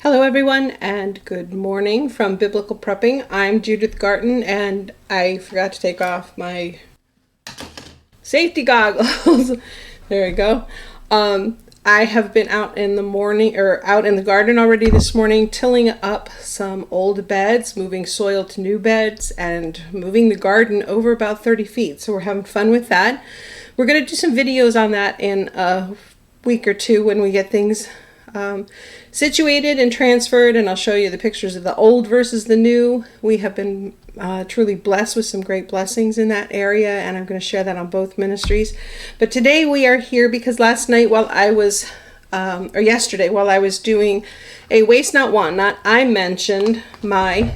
Hello everyone and good morning from Biblical Prepping. I'm Judith Garton and I forgot to take off my safety goggles. There we go. I have been out in the morning or out in the garden already this morning, tilling up some old beds, moving soil to new beds and moving the garden over about 30 feet. So we're having fun with that. We're going to do some videos on that in a week or two when we get things situated and transferred, and I'll show you the pictures of the old versus the new. We have been truly blessed with some great blessings in that area, and I'm going to share that on both ministries. But today we are here because last night while I was, or yesterday while I was doing a Waste Not Want Not, I mentioned my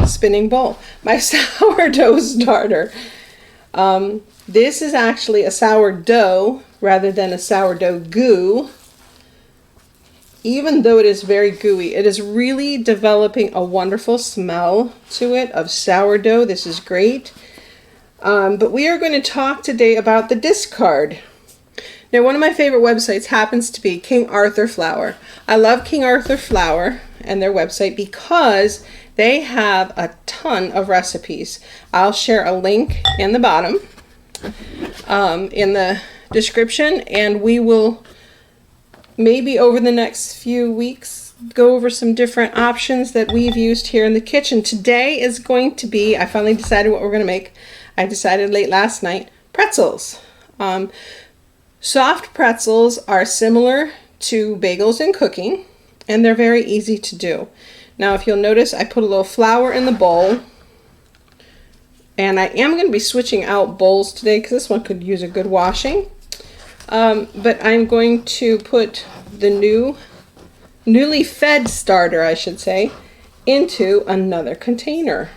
spinning bowl, my sourdough starter. This is actually a sourdough rather than a sourdough goo. Even though it is very gooey, it is really developing a wonderful smell to it of sourdough. This is great. But we are going to talk today about the discard. Now, one of my favorite websites happens to be King Arthur Flour. I love King Arthur Flour and their website because they have a ton of recipes. I'll share a link in the bottom, in the description, and we will maybe over the next few weeks go over some different options that we've used here in the kitchen. Today is going to be, I finally decided what we're going to make. I decided late last night, pretzels. Soft pretzels are similar to bagels in cooking, and they're very easy to do. Now, if you'll notice, I put a little flour in the bowl, and I am going to be switching out bowls today because this one could use a good washing. But I'm going to put the newly fed starter, I should say, into another container.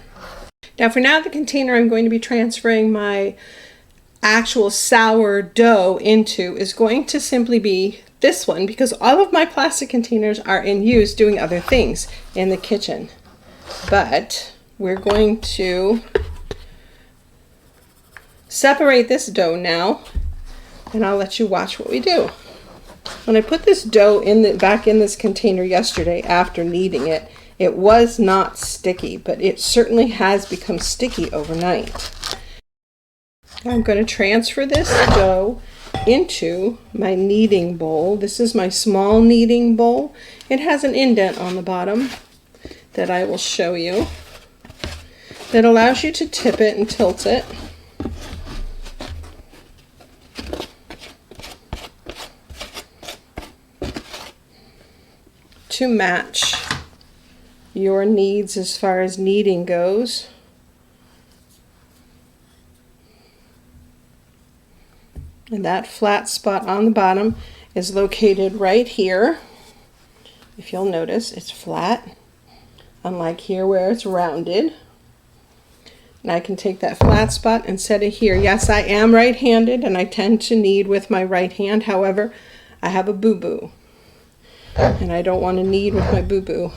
Now for now, the container I'm going to be transferring my actual sourdough into is going to simply be this one, because all of my plastic containers are in use doing other things in the kitchen. But we're going to separate this dough now, and I'll let you watch what we do. When I put this dough back in this container yesterday after kneading it, it was not sticky, but it certainly has become sticky overnight. I'm going to transfer this dough into my kneading bowl. This is my small kneading bowl. It has an indent on the bottom that I will show you that allows you to tip it and tilt it. To match your needs as far as kneading goes. And that flat spot on the bottom is located right here. If you'll notice, it's flat, unlike here where it's rounded. And I can take that flat spot and set it here. Yes, I am right-handed and I tend to knead with my right hand. However, I have a boo-boo, and I don't want to knead with my boo-boo.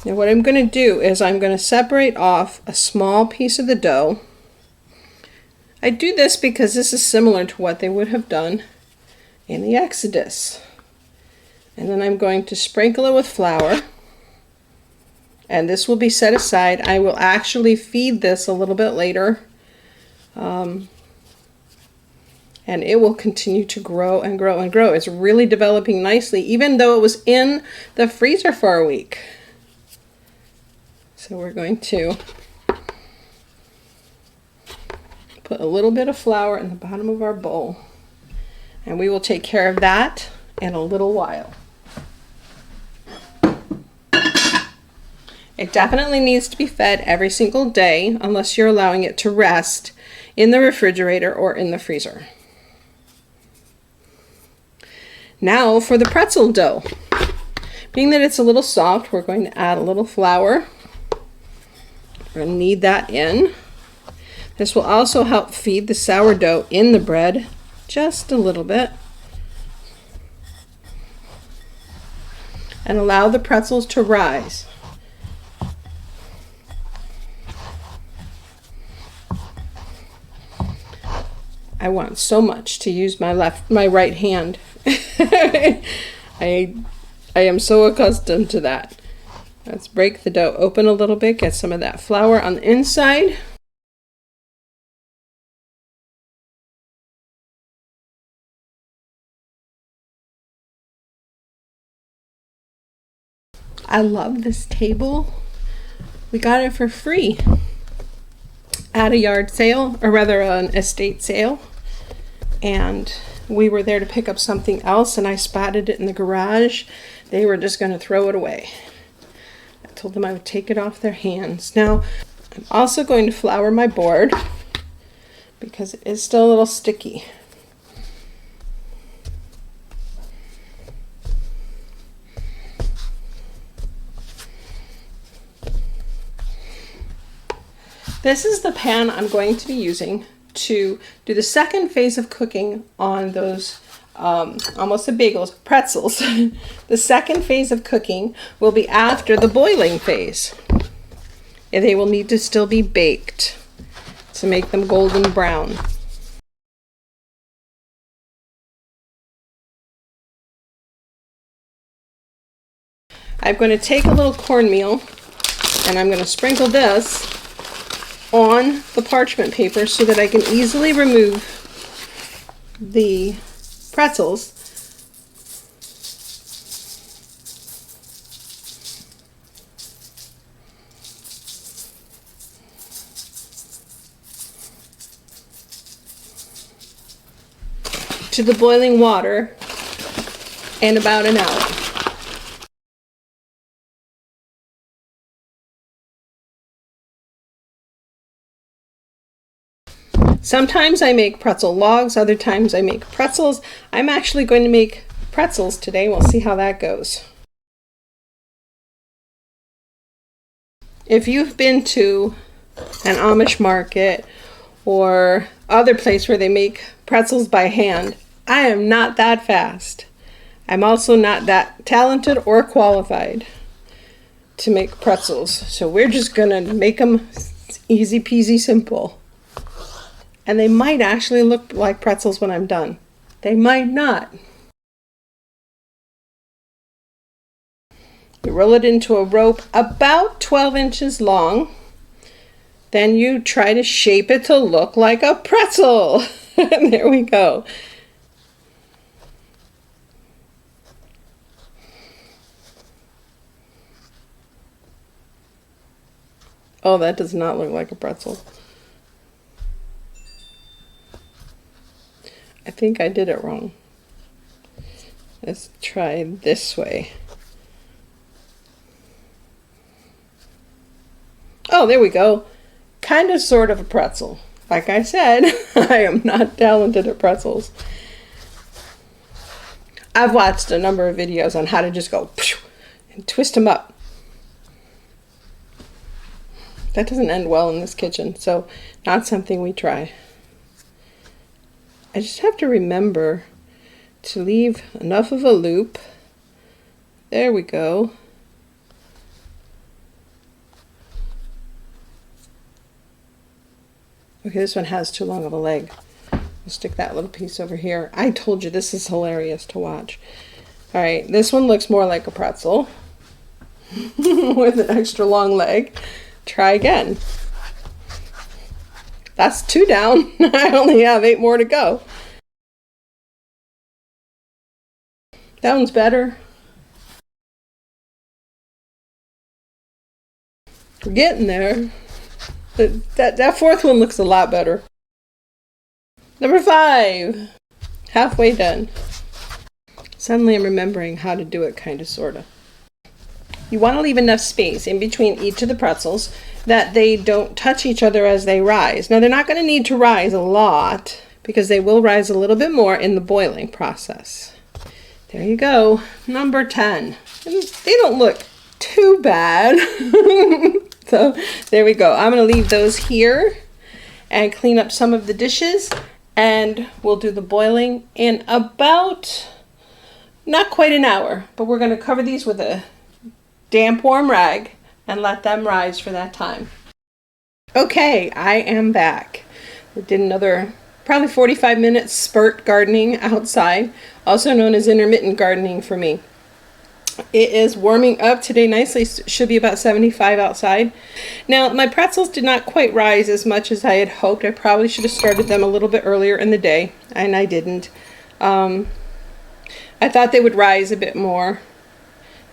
Now what I'm going to do is I'm going to separate off a small piece of the dough. I do this because this is similar to what they would have done in the Exodus. And then I'm going to sprinkle it with flour. And this will be set aside. I will actually feed this a little bit later. And it will continue to grow and grow and grow. It's really developing nicely, even though it was in the freezer for a week. So we're going to put a little bit of flour in the bottom of our bowl. And we will take care of that in a little while. It definitely needs to be fed every single day unless you're allowing it to rest in the refrigerator or in the freezer. Now for the pretzel dough. Being that it's a little soft, we're going to add a little flour. We're going to knead that in. This will also help feed the sourdough in the bread just a little bit. And allow the pretzels to rise. I want so much to use my right hand. I I am so accustomed to that. Let's break the dough open a little bit, get some of that flour on the inside. I love this table. We got it for free at a yard sale, or rather an estate sale. And we were there to pick up something else, and I spotted it in the garage. They were just going to throw it away. I told them I would take it off their hands. Now, I'm also going to flour my board because it is still a little sticky. This is the pan I'm going to be using to do the second phase of cooking on those almost the bagels, pretzels. The second phase of cooking will be after the boiling phase. And they will need to still be baked to make them golden brown. I'm going to take a little cornmeal and I'm going to sprinkle this on the parchment paper so that I can easily remove the pretzels. To the boiling water in about an hour. Sometimes I make pretzel logs, other times I make pretzels. I'm actually going to make pretzels today. We'll see how that goes. If you've been to an Amish market or other place where they make pretzels by hand, I am not that fast. I'm also not that talented or qualified to make pretzels. So we're just gonna make them easy peasy simple. And they might actually look like pretzels when I'm done. They might not. You roll it into a rope about 12 inches long. Then you try to shape it to look like a pretzel. And there we go. Oh, that does not look like a pretzel. I think I did it wrong. Let's try this way. Oh, there we go. Kind of sort of a pretzel. Like I said, I am not talented at pretzels. I've watched a number of videos on how to just go and twist them up. That doesn't end well in this kitchen, so not something we try. I just have to remember to leave enough of a loop. There we go. Okay, this one has too long of a leg. We'll stick that little piece over here. I told you this is hilarious to watch. All right, this one looks more like a pretzel with an extra long leg. Try again. That's 2 down. I only have 8 more to go. That one's better. We're getting there. That fourth one looks a lot better. Number 5. Halfway done. Suddenly I'm remembering how to do it, kind of, sort of. You want to leave enough space in between each of the pretzels that they don't touch each other as they rise. Now, they're not going to need to rise a lot because they will rise a little bit more in the boiling process. There you go. Number 10. They don't look too bad. So there we go. I'm going to leave those here and clean up some of the dishes, and we'll do the boiling in about, not quite an hour, but we're going to cover these with a damp warm rag and let them rise for that time. Okay, I am back. We did another probably 45 minutes spurt gardening outside, also known as intermittent gardening for me. It is warming up today nicely. Should be about 75 outside. Now, my pretzels did not quite rise as much as I had hoped. I probably should have started them a little bit earlier in the day, and I didn't. I thought they would rise a bit more.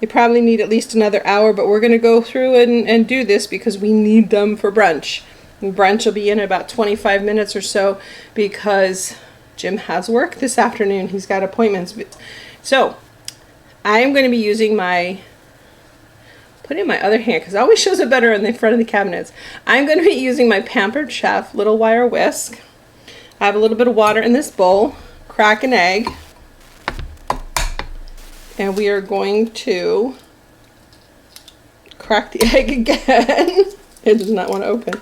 They probably need at least another hour, but we're going to go through and do this because we need them for brunch. And brunch will be in about 25 minutes or so because Jim has work this afternoon. He's got appointments. So I am going to be using put it in my other hand because it always shows it better in the front of the cabinets. I'm going to be using my Pampered Chef little wire whisk. I have a little bit of water in this bowl, crack an egg, and we are going to crack the egg again. It does not want to open.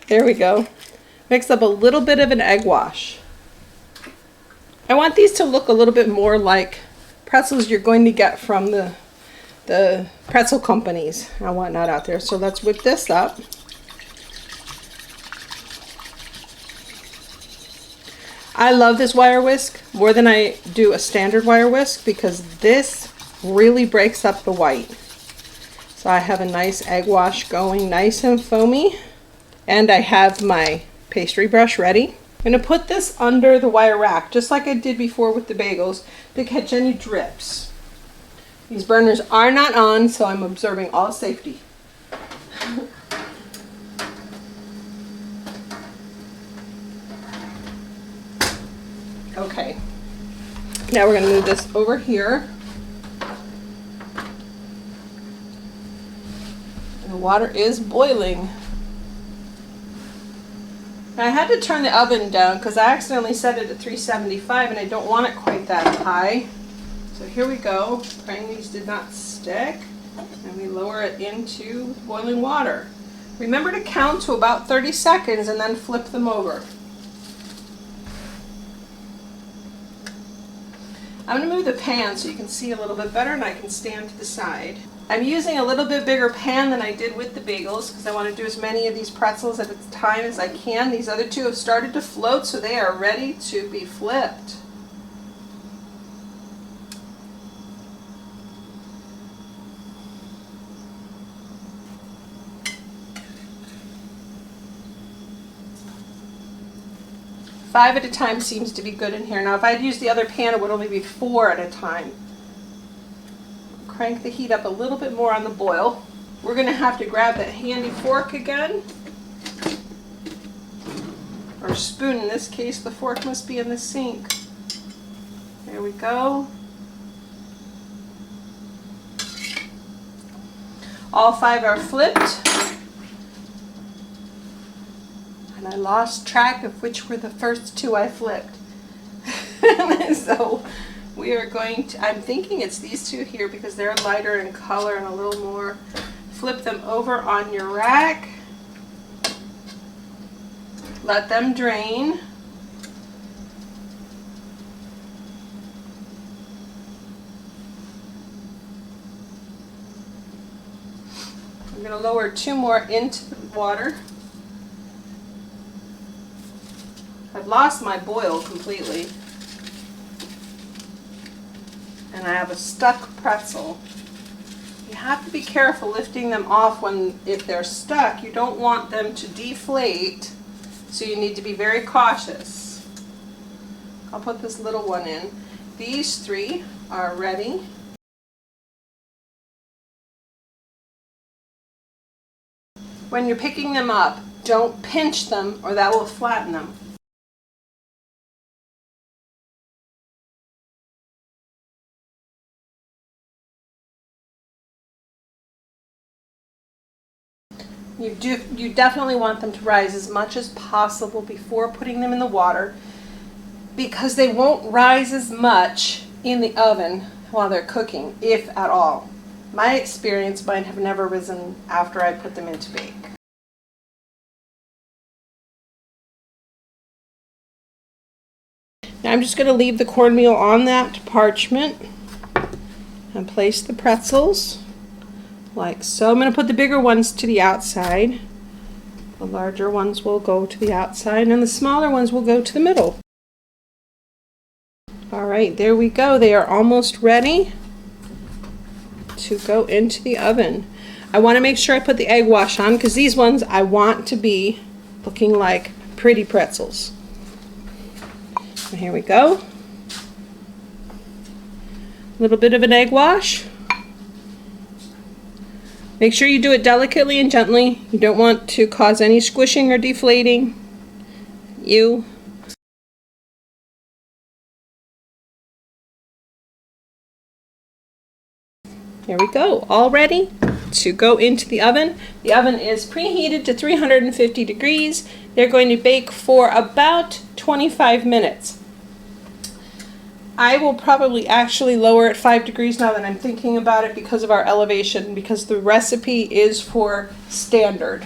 There we go. Mix up a little bit of an egg wash. I want these to look a little bit more like pretzels you're going to get from the pretzel companies and whatnot out there. So let's whip this up. I love this wire whisk more than I do a standard wire whisk because this really breaks up the white. So I have a nice egg wash going, nice and foamy, and I have my pastry brush ready. I'm going to put this under the wire rack, just like I did before with the bagels, to catch any drips. These burners are not on, so I'm observing all safety. Okay, now we're going to move this over here. And the water is boiling. I had to turn the oven down because I accidentally set it at 375 and I don't want it quite that high. So here we go. Praying these did not stick. And we lower it into boiling water. Remember to count to about 30 seconds and then flip them over. I'm going to move the pan so you can see a little bit better and I can stand to the side. I'm using a little bit bigger pan than I did with the bagels because I want to do as many of these pretzels at a time as I can. These other two have started to float, so they are ready to be flipped. Five at a time seems to be good in here. Now if I'd used the other pan it would only be 4 at a time. Crank the heat up a little bit more on the boil. We're going to have to grab that handy fork again. Or spoon in this case. The fork must be in the sink. There we go. All 5 are flipped. And I lost track of which were the first 2 I flipped. So we are going to, I'm thinking it's these 2 here because they're lighter in color and a little more. Flip them over on your rack. Let them drain. I'm going to lower 2 more into the water. I've lost my boil completely. And I have a stuck pretzel. You have to be careful lifting them off if they're stuck. You don't want them to deflate, so you need to be very cautious. I'll put this little one in. These 3 are ready. When you're picking them up, don't pinch them or that will flatten them. You definitely want them to rise as much as possible before putting them in the water because they won't rise as much in the oven while they're cooking, if at all. My experience, mine have never risen after I put them in to bake. Now I'm just going to leave the cornmeal on that parchment and place the pretzels. Like so. I'm going to put the bigger ones to the outside. The larger ones will go to the outside and the smaller ones will go to the middle. Alright, there we go. They are almost ready to go into the oven. I want to make sure I put the egg wash on because these ones I want to be looking like pretty pretzels. And here we go. A little bit of an egg wash. Make sure you do it delicately and gently. You don't want to cause any squishing or deflating. There we go, all ready to go into the oven. The oven is preheated to 350 degrees. They're going to bake for about 25 minutes. I will probably actually lower it 5 degrees now that I'm thinking about it because of our elevation, because the recipe is for standard.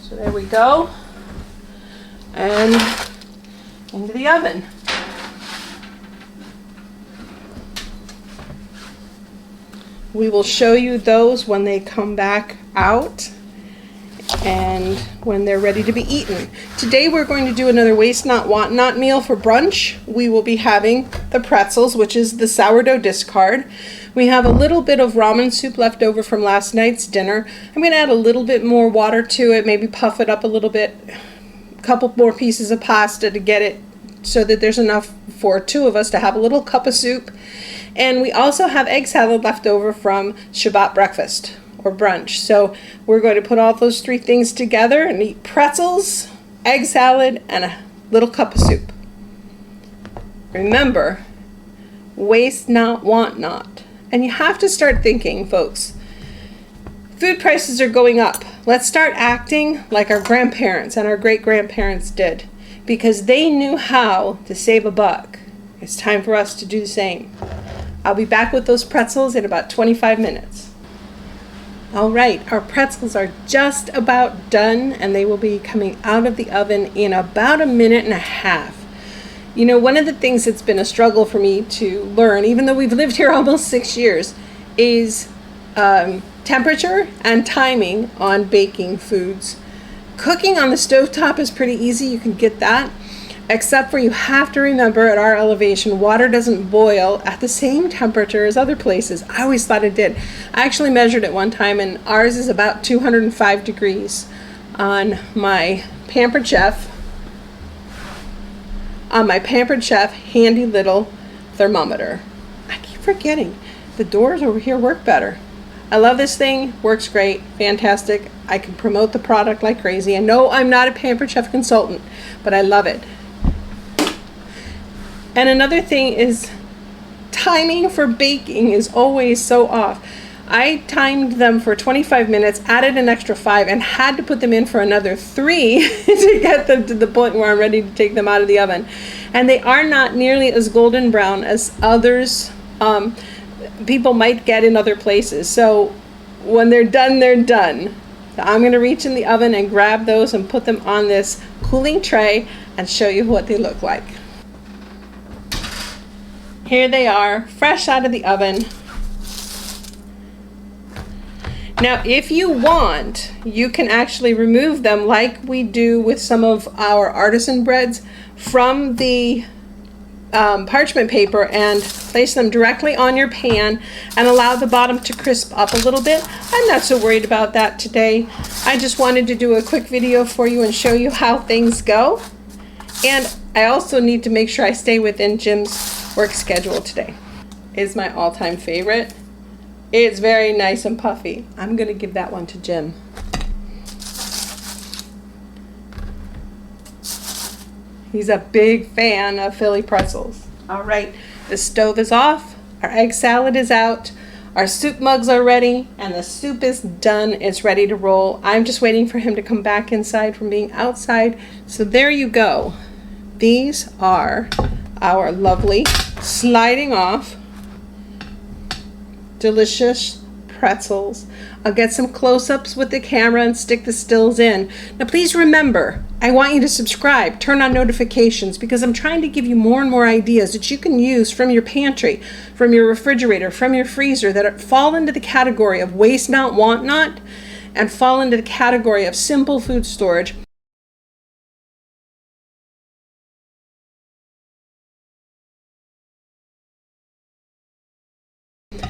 So there we go. And into the oven. We will show you those when they come back out and when they're ready to be eaten. Today we're going to do another waste not, want not meal for brunch. We will be having the pretzels, which is the sourdough discard. We have a little bit of ramen soup left over from last night's dinner. I'm going to add a little bit more water to it, maybe puff it up a little bit, a couple more pieces of pasta to get it so that there's enough for two of us to have a little cup of soup. And we also have egg salad left over from Shabbat breakfast or brunch. So we're going to put all those three things together and eat pretzels, egg salad, and a little cup of soup. Remember, waste not, want not. And you have to start thinking, folks, food prices are going up. Let's start acting like our grandparents and our great-grandparents did, because they knew how to save a buck. It's time for us to do the same. I'll be back with those pretzels in about 25 minutes. All right, our pretzels are just about done, and they will be coming out of the oven in about a minute and a half. You know, one of the things that's been a struggle for me to learn, even though we've lived here almost 6 years, is temperature and timing on baking foods. Cooking on the stovetop is pretty easy, you can get that. Except for you have to remember at our elevation, water doesn't boil at the same temperature as other places. I always thought it did. I actually measured it one time and ours is about 205 degrees on my Pampered Chef, handy little thermometer. I keep forgetting. The doors over here work better. I love this thing, works great, fantastic. I can promote the product like crazy. I know I'm not a Pampered Chef consultant, but I love it. And another thing is timing for baking is always so off. I timed them for 25 minutes, added an extra 5, and had to put them in for another 3 to get them to the point where I'm ready to take them out of the oven. And they are not nearly as golden brown as others people might get in other places. So when they're done, they're done. So I'm going to reach in the oven and grab those and put them on this cooling tray and show you what they look like. Here they are, fresh out of the oven. Now, if you want, you can actually remove them like we do with some of our artisan breads from the parchment paper and place them directly on your pan and allow the bottom to crisp up a little bit. I'm not so worried about that today. I just wanted to do a quick video for you and show you how things go. And I also need to make sure I stay within Jim's work schedule today. Is my all-time favorite. It's very nice and puffy. I'm gonna give that one to Jim. He's a big fan of Philly pretzels. All right, the stove is off, our egg salad is out, our soup mugs are ready, and the soup is done. It's ready to roll. I'm just waiting for him to come back inside from being outside. So there you go. These are our lovely sliding off delicious pretzels. I'll get some close-ups with the camera and stick the stills in. Now please remember, I want you to subscribe, turn on notifications, because I'm trying to give you more and more ideas that you can use from your pantry, from your refrigerator, from your freezer that fall into the category of waste not, want not, and fall into the category of simple food storage.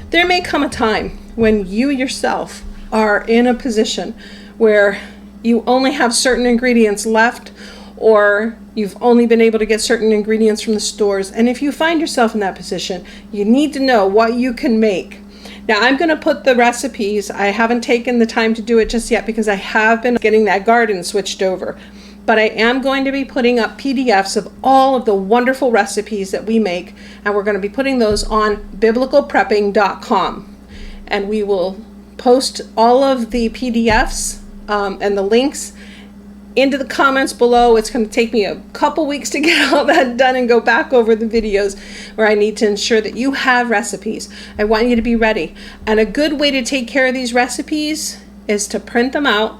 There may come a time when you yourself are in a position where you only have certain ingredients left, or you've only been able to get certain ingredients from the stores. And if you find yourself in that position, you need to know what you can make. Now, I'm going to put the recipes. I haven't taken the time to do it just yet because I have been getting that garden switched over. But I am going to be putting up PDFs of all of the wonderful recipes that we make, and we're going to be putting those on biblicalprepping.com. And we will post all of the PDFs and the links into the comments below. It's going to take me a couple weeks to get all that done and go back over the videos where I need to ensure that you have recipes. I want you to be ready. And a good way to take care of these recipes is to print them out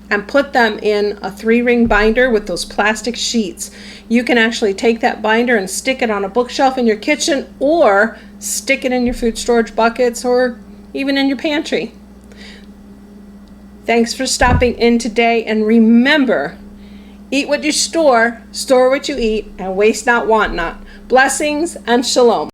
and put them in a 3-ring binder with those plastic sheets. You can actually take that binder and stick it on a bookshelf in your kitchen, or stick it in your food storage buckets, or even in your pantry. Thanks for stopping in today, and remember, eat what you store what you eat, and waste not, want not. Blessings and shalom.